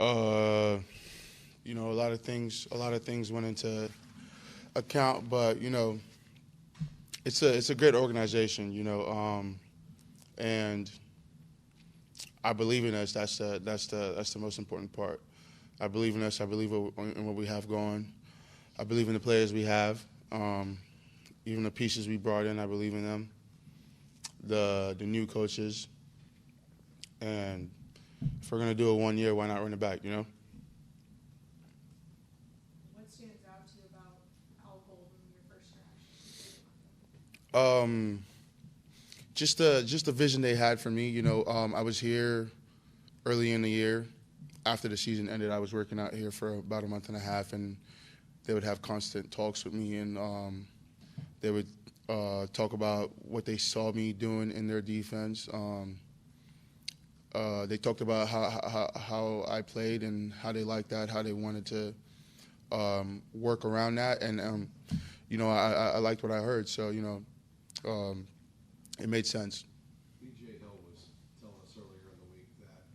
Uh, a lot of things went into account, but it's a great organization, and I believe in us. That's the most important part. I believe in us. I believe in what we have going. I believe in the players we have. Even the pieces we brought in, I believe in them. The new coaches, and if we're gonna do it 1 year, why not run it back? What stands out to you about Al Golden, your first interaction? Just the vision they had for me. I was here early in the year. After the season ended, I was working out here for about a month and a half, and they would have constant talks with me, and they would talk about what they saw me doing in their defense. They talked about how I played and how they liked that, how they wanted to work around that, and I liked what I heard. So it made sense. B.J. Hill was telling us earlier in the week that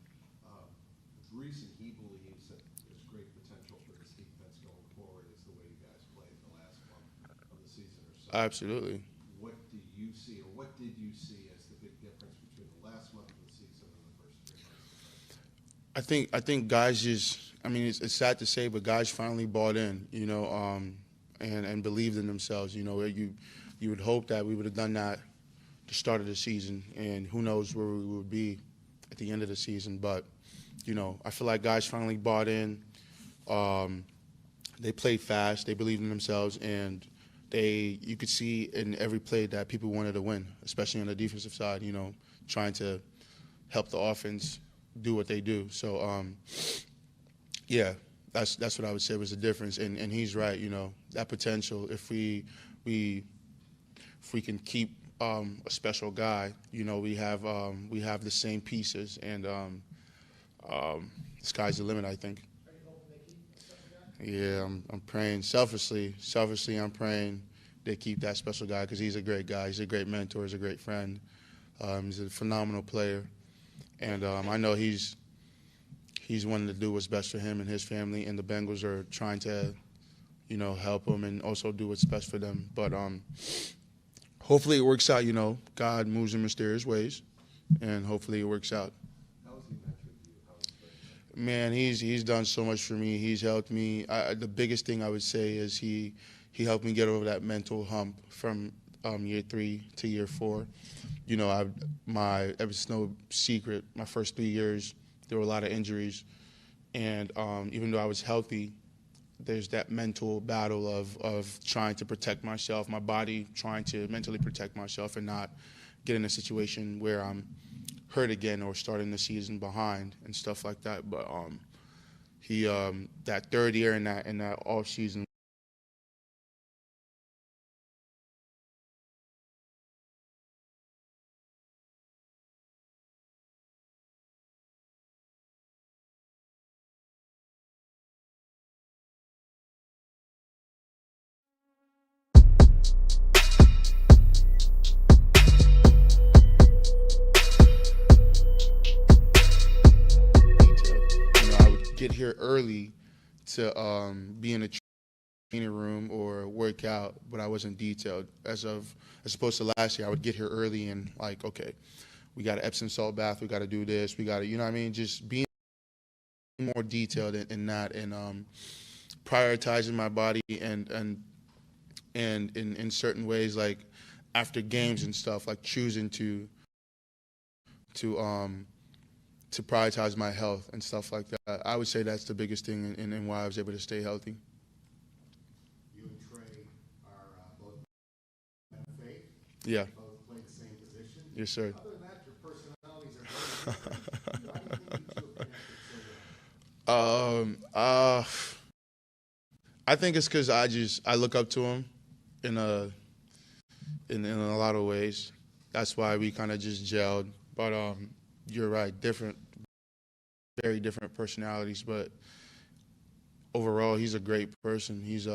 the reason he believes that there's great potential for this defense going forward is the way you guys played the last month of the season or so. Absolutely. What do you see, or what did you see as the big difference between the last month of the season and the first 3 months? I think guys just. I mean, it's sad to say, but guys finally bought in. And believed in themselves. You would hope that we would have done that the start of the season, and who knows where we would be at the end of the season. But, I feel like guys finally bought in. They played fast. They believed in themselves, and you could see in every play that people wanted to win, especially on the defensive side, trying to help the offense do what they do. So, yeah, that's what I would say was the difference. And he's right, that potential, if we can keep a special guy, we have the same pieces, and sky's the limit, I think. Are you hoping they keep a special guy? Yeah, I'm praying selfishly. I'm praying they keep that special guy because he's a great guy. He's a great mentor. He's a great friend. He's a phenomenal player, and I know he's wanting to do what's best for him and his family. And the Bengals are trying to, help him and also do what's best for them. But hopefully it works out. God moves in mysterious ways, and hopefully it works out. How has he mentored you? How has he Man, he's done so much for me. He's helped me. The biggest thing I would say is he helped me get over that mental hump from year 3 to year 4. It's no secret. My first 3 years, there were a lot of injuries, and even though I was healthy, there's that mental battle of trying to protect myself, my body trying to mentally protect myself and not get in a situation where I'm hurt again or starting the season behind and stuff like that. But he that third year in that off season. I would get here early to be in the training room or work out, but I wasn't detailed. As opposed to last year, I would get here early and like, okay, we got an Epsom salt bath, we got to do this, we got to, what I mean? Just being more detailed in that, and prioritizing my body, and in certain ways, like after games and stuff, like choosing to prioritize my health and stuff like that. I would say that's the biggest thing in why I was able to stay healthy. You and Trey are both men of faith. Yeah. Both play the same position. Yes, sir. Other than that, your personalities are very different. Why do you think you two have connected so well? I think it's because I look up to him in a lot of ways. That's why we kind of just gelled. But you're right, very different personalities. But overall, he's a great person. He's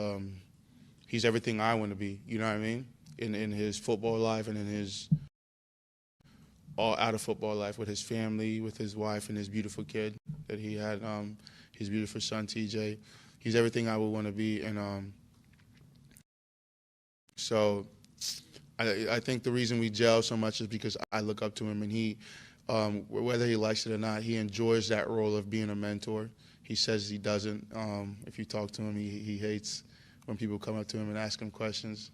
everything I want to be. You know what I mean? In his football life and in his all out of football life, with his family, with his wife and his beautiful kid that he had. his beautiful son TJ. He's everything I would want to be, and so I think the reason we gel so much is because I look up to him, and he, whether he likes it or not, he enjoys that role of being a mentor. He says he doesn't. If you talk to him, he hates when people come up to him and ask him questions.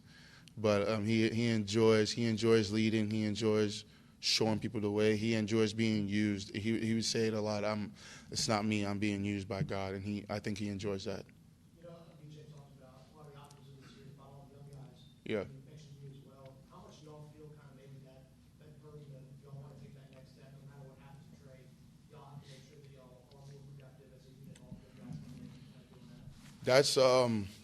But he enjoys leading. He enjoys showing people the way. He enjoys being used. He would say it a lot. It's not me. I'm being used by God, and I think he enjoys that. You know, BJ talked about a lot of the optimism this year about all the young guys. Yeah. You mentioned you as well. How much do y'all feel kind of maybe that burden that y'all want to take that next step, no matter what happens to Trey? Y'all have to make sure that y'all are more productive as a unit, all the young guys coming in and kind of doing that.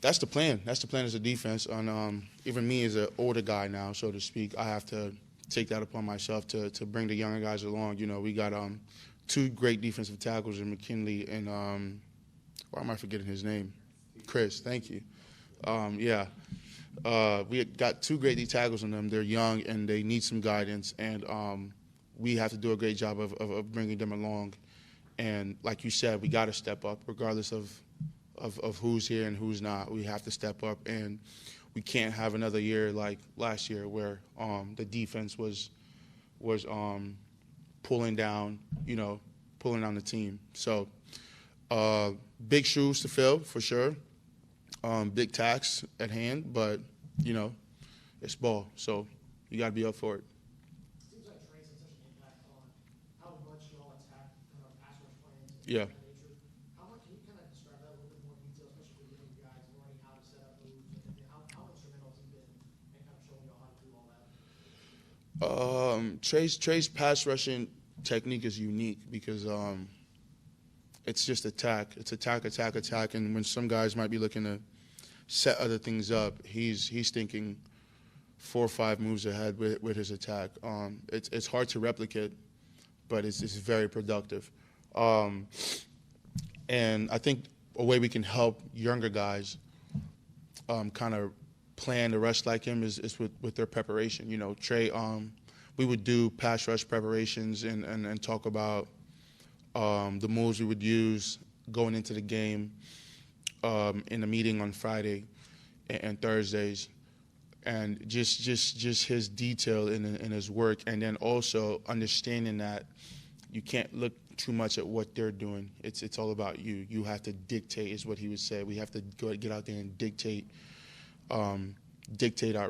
That's the plan. That's the plan as a defense. And even me as an older guy now, so to speak, I have to take that upon myself to bring the younger guys along. You know, we got two great defensive tackles in McKinley and why am I forgetting his name? Chris. Thank you. Yeah. We got two great D tackles on them. They're young and they need some guidance, and we have to do a great job of bringing them along. And like you said, we got to step up regardless of who's here and who's not. We have to step up, and we can't have another year like last year where the defense was pulling down the team. So big shoes to fill for sure. Big tax at hand, but it's ball, so you got to be up for it. Seems like Trey's had such an impact on how much y'all attack kind of pass rush plans and Yeah. that nature. How much can you kind of describe that a little bit more detail, especially for the younger guys learning how to set up moves and how instrumental has he been in kind of showing y'all how to do all that? Trey's pass rushing technique is unique because it's just attack. It's attack, and when some guys might be looking to set other things up, he's thinking 4 or 5 moves ahead with his attack. It's hard to replicate, but it's very productive. And I think a way we can help younger guys kind of plan to rush like him is with their preparation. Trey, we would do pass rush preparations and talk about the moves we would use going into the game in the meeting on Friday and Thursdays, and just his detail in his work, and then also understanding that you can't look too much at what they're doing. It's all about you. You have to dictate, is what he would say. We have to get out there and dictate our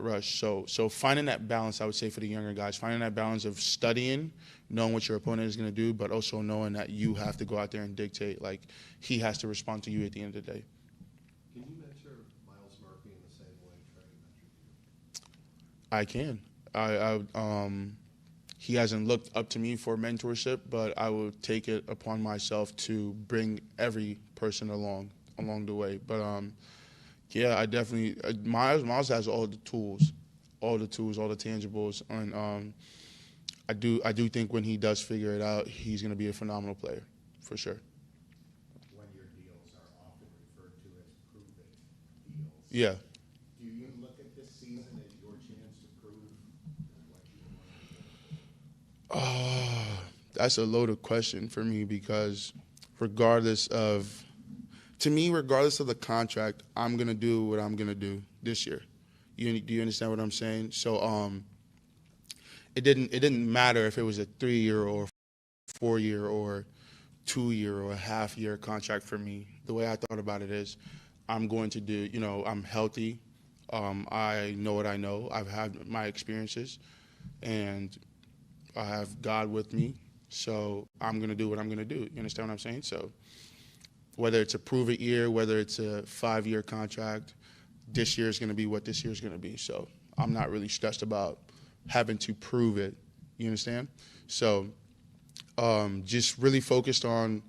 rush. So finding that balance, I would say, for the younger guys, finding that balance of studying, knowing what your opponent is going to do, but also knowing that you have to go out there and dictate. Like, he has to respond to you at the end of the day. Can you mentor Miles Murphy in the same way Trey mentored you? I can. He hasn't looked up to me for mentorship, but I will take it upon myself to bring every person along the way. But yeah, I definitely Miles has all the tools, all the tangibles, and I do think when he does figure it out, he's going to be a phenomenal player, for sure. When your deals are often referred to as prove-it deals. Yeah. Do you look at this season as your chance to prove what you want to do? That's a loaded question for me because regardless of the contract, I'm going to do what I'm going to do this year. Do you understand what I'm saying? So it didn't matter if it was a 3-year or 4-year or 2-year or a half-year contract for me. The way I thought about it is I'm going to do, I'm healthy. I know what I know. I've had my experiences, and I have God with me. So I'm going to do what I'm going to do. You understand what I'm saying? So whether it's a prove-it year, whether it's a 5-year contract, this year is going to be what this year is going to be. So I'm not really stressed about having to prove it. You understand? So just really focused on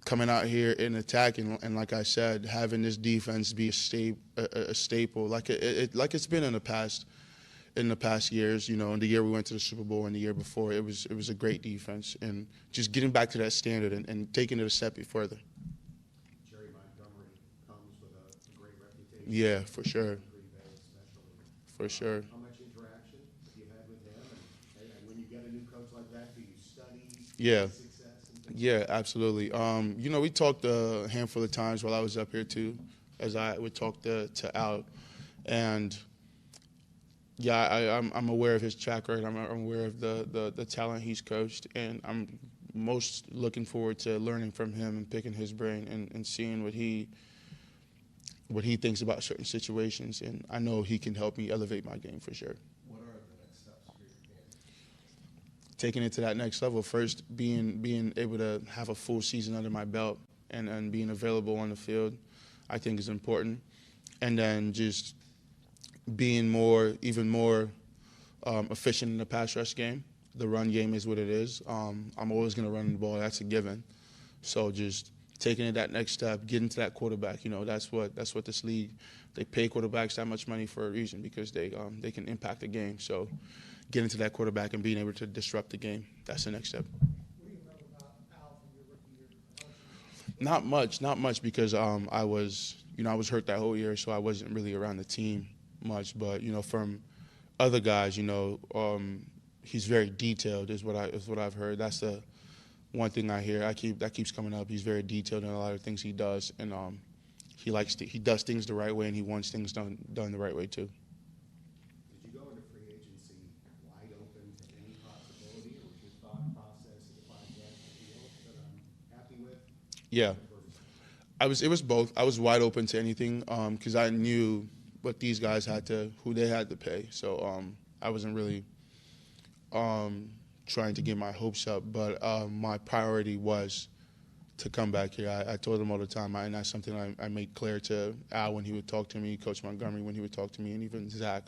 coming out here and attacking, and like I said, having this defense be a staple, like it's been in the past years. In the year we went to the Super Bowl and the year before, it was a great defense, and just getting back to that standard and taking it a step further. Jerry Montgomery comes with a great reputation. Yeah, for sure. Green Bay especially. For sure. How much interaction have you had with him? And when you get a new coach like that, do you study Yeah. his success and things Yeah, absolutely. We talked a handful of times while I was up here too, as I would talk to Al, and yeah, I'm aware of his track record. I'm aware of the talent he's coached, and I'm most looking forward to learning from him and picking his brain and seeing what he thinks about certain situations. And I know he can help me elevate my game for sure. What are the next steps for your team? Taking it to that next level, first being able to have a full season under my belt and being available on the field, I think is important. And then just being even more efficient in the pass rush game. The run game is what it is. I'm always going to run the ball. That's a given. So just taking it that next step, getting to that quarterback. That's what this league, they pay quarterbacks that much money for a reason, because they can impact the game. So getting to that quarterback and being able to disrupt the game, that's the next step. What do you remember about Al from your rookie year? Not much because I was hurt that whole year, so I wasn't really around the team much. But from other guys, he's very detailed is what I've heard. That's the one thing I hear. That keeps coming up. He's very detailed in a lot of things he does, and he does things the right way, and he wants things done the right way too. Did you go into free agency wide open to any possibility, or was your thought process if I get a deal that I'm happy with? Yeah. It was both. I was wide open to anything because I knew what these guys who they had to pay. So I wasn't really trying to get my hopes up, but my priority was to come back here. I told them all the time, and that's something I made clear to Al when he would talk to me, Coach Montgomery when he would talk to me, and even Zach.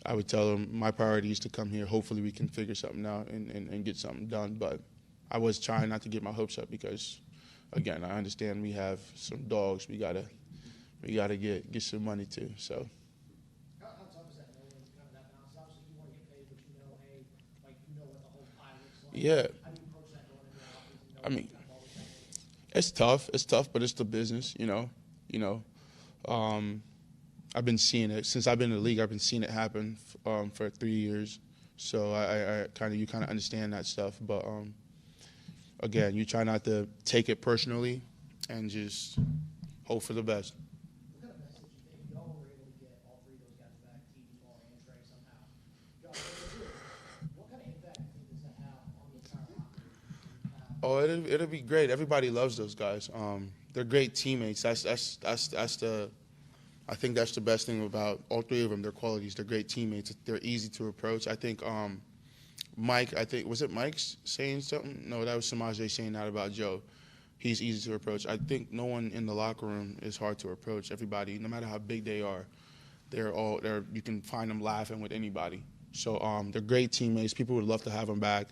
I would tell them my priority is to come here. Hopefully we can figure something out and get something done. But I was trying not to get my hopes up because, again, I understand we have some dogs. We gotta get some money too. So. How tough is that knowing kind of that balance? Obviously, you want to get paid, but hey, what the whole pie looks like. Yeah. How do you approach that going into the offseason? I mean, it's tough. It's tough, but it's the business, I've been seeing it since I've been in the league. I've been seeing it happen for 3 years, so you kind of understand that stuff. But again, you try not to take it personally, and just hope for the best. What kind of message do you think if y'all were able to get all three of those guys back, T.J. Ball and Trey somehow? What kind of impact do you think does that have on the entire locker room? Oh, it'll be great. Everybody loves those guys. They're great teammates. I think that's the best thing about all three of them. Their qualities. They're great teammates. They're easy to approach. I think Mike. Was it Mike saying something? No, that was Samaje saying that about Joe. He's easy to approach. I think no one in the locker room is hard to approach. Everybody, no matter how big they are, you can find them laughing with anybody. So they're great teammates. People would love to have them back.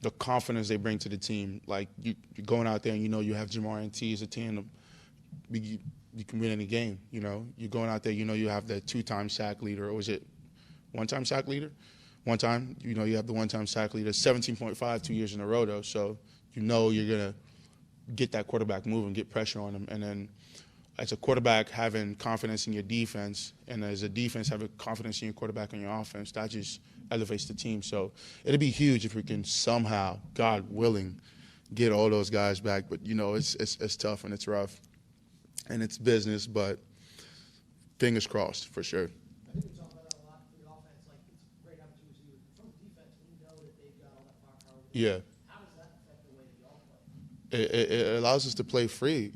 The confidence they bring to the team, like you're going out there and you have Jamar and T as a tandem. You can win any game. You're going out there. You have the 2-time sack leader, or was it 1-time sack leader? One time. You have the 1-time sack leader. 17.5 2 years in a row though. So you're gonna get that quarterback moving, get pressure on him, and then as a quarterback having confidence in your defense, and as a defense having confidence in your quarterback and your offense, that just elevates the team. So it'd be huge if we can somehow, God willing, get all those guys back. But it's tough and it's rough, and it's business. But fingers crossed for sure. I think we talk about that a lot for the offense. It's a great opportunity. From defense, we know that they've got all that firepower. Yeah. How does that affect the way that y'all play? It allows us to play free,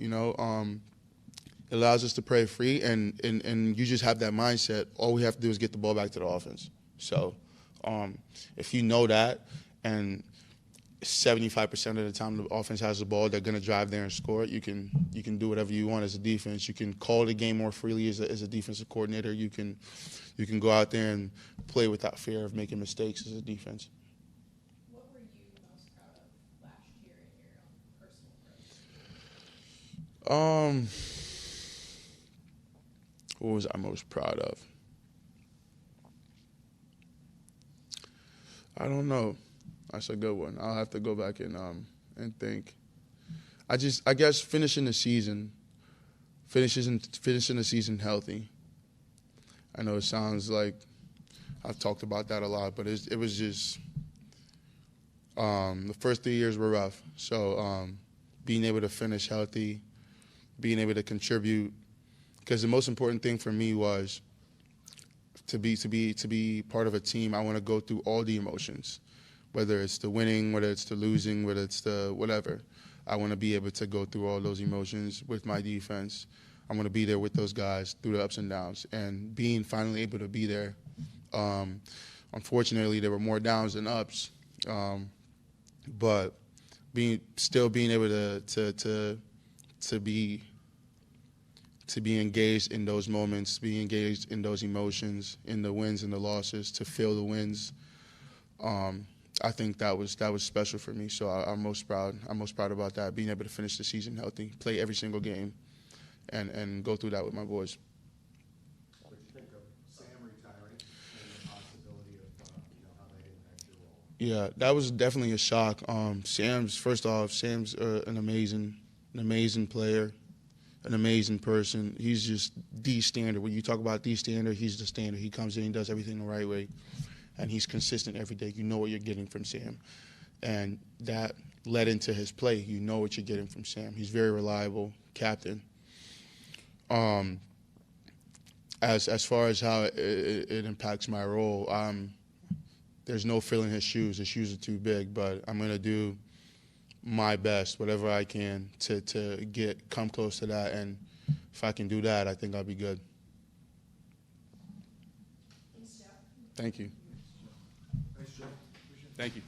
It allows us to play free, and you just have that mindset. All we have to do is get the ball back to the offense. So if you know that, and 75% of the time the offense has the ball, they're going to drive there and score it. You can do whatever you want as a defense. You can call the game more freely as a defensive coordinator. You can go out there and play without fear of making mistakes as a defense. What were you most proud of last year in your own personal growth? What was I most proud of? I don't know. That's a good one. I'll have to go back and think. I guess finishing the season healthy. I know it sounds like I've talked about that a lot, but it was just The first 3 years were rough. So being able to finish healthy, being able to contribute, because the most important thing for me was to be part of a team. I want to go through all the emotions, whether it's the winning, whether it's the losing, whether it's the whatever. I want to be able to go through all those emotions with my defense. I want to be there with those guys through the ups and downs. And being finally able to be there, unfortunately, there were more downs than ups. But still being able to be engaged in those moments, be engaged in those emotions, in the wins and the losses, to feel the wins. I think that was special for me. So I'm most proud. I'm most proud about that, being able to finish the season healthy, play every single game, and go through that with my boys. What do you think of Sam retiring and the possibility of how that impacts your role? Yeah, that was definitely a shock. Sam's an amazing player, an amazing person. He's just the standard. When you talk about the standard, he's the standard. He comes in, does everything the right way, and he's consistent every day. You know what you're getting from Sam, and that led into his play. You know what you're getting from Sam. He's very reliable, captain. As far as how it impacts my role, there's no filling his shoes. His shoes are too big, but I'm gonna do my best, whatever I can, to come close to that. And if I can do that, I think I'll be good. Thanks, Jeff. Thank you. Thanks, Jeff. Thank you.